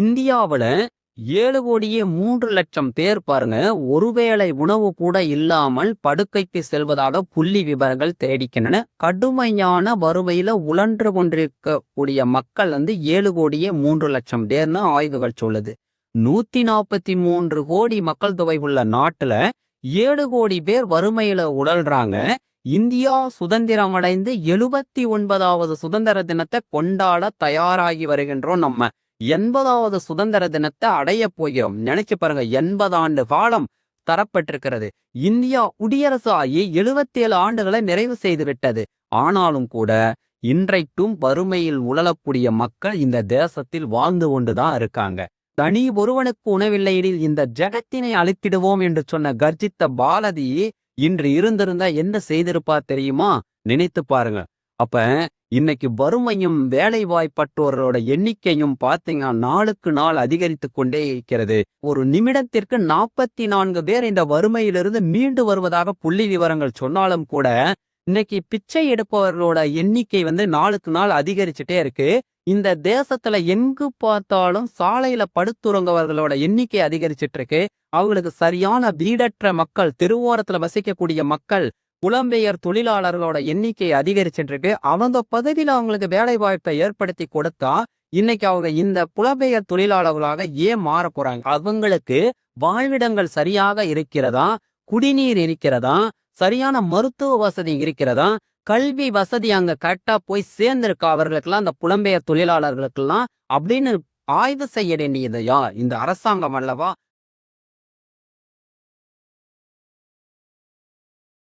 இந்தியாவுல 7,03,00,000 பேர் பாருங்க, ஒருவேளை உணவு கூட இல்லாமல் படுக்கைக்கு செல்வதாக புள்ளி விவரங்கள் தெரிவிக்கின்றன. கடுமையான வறுமையில உழன்று கொண்டிருக்கக்கூடிய மக்கள் 7,03,00,000 பேர்னு ஆய்வுகள் சொல்லுது. 143 கோடி மக்கள் தொகை உள்ள நாட்டுல 7 கோடி பேர் வறுமையில உழல்றாங்க. இந்தியா சுதந்திரம் அடைந்து 79வது சுதந்திர தினத்தை கொண்டாட தயாராகி வருகின்றோம். நம்ம 80வது சுதந்திர தினத்தை அடைய போகிறோம். நினைச்சு பாருங்க, 80 ஆண்டு காலம் தரப்பட்டிருக்கிறது. இந்தியா குடியரசு ஆகி 77 ஆண்டுகளை நிறைவு செய்து விட்டது. ஆனாலும் கூட இன்றைக்கும் வறுமையில் உழலக்கூடிய மக்கள் இந்த தேசத்தில் வாழ்ந்து கொண்டுதான் இருக்காங்க. தனி ஒருவனுக்கு உணவில்லையெனில் இந்த ஜகத்தினை அழித்திடுவோம் என்று சொன்ன கர்ஜித்த பாரதி இன்று இருந்திருந்தா என்ன செய்திருப்பா தெரியுமா? நினைத்து பாருங்க. அப்ப இன்னைக்கு வறுமையும் வேலை வாய்ப்பற்றோரோட எண்ணிக்கையும் பாத்தீங்கன்னா நாளுக்கு நாள் அதிகரித்து கொண்டே இருக்கிறது. ஒரு நிமிடத்திற்கு 44 பேர் இந்த வறுமையிலிருந்து மீண்டு வருவதாக புள்ளி விவரங்கள் சொன்னாலும் கூட இன்னைக்கு பிச்சை எடுப்பவர்களோட எண்ணிக்கை நாளுக்கு நாள் அதிகரிச்சுட்டே இருக்கு. இந்த தேசத்துல எங்கு பார்த்தாலும் சாலையில படுத்துறங்கவர்களோட எண்ணிக்கை அதிகரிச்சிட்டு இருக்கு. அவங்களுக்கு சரியான வீடற்ற மக்கள், தெருவோரத்துல வசிக்கக்கூடிய மக்கள், புலம்பெயர் தொழிலாளர்களோட எண்ணிக்கை அதிகரிச்சுட்டு இருக்கு. அவங்க பகுதியில அவங்களுக்கு வேலை வாய்ப்பை ஏற்படுத்தி கொடுத்தா இன்னைக்கு அவங்க இந்த புலம்பெயர் தொழிலாளர்களாக ஏன் மாற போறாங்க? அவங்களுக்கு வாழ்விடங்கள் சரியாக இருக்கிறதா? குடிநீர் இருக்கிறதா? சரியான மருத்துவ வசதி இருக்கிறதா? கல்வி வசதி அங்க கரெக்டா போய் சேர்ந்திருக்கா அவர்களுக்கெல்லாம், அந்த புலம்பெயர் தொழிலாளர்களுக்கெல்லாம் அப்படின்னு ஆய்வு செய்ய வேண்டியதையா இந்த அரசாங்கம் அல்லவா?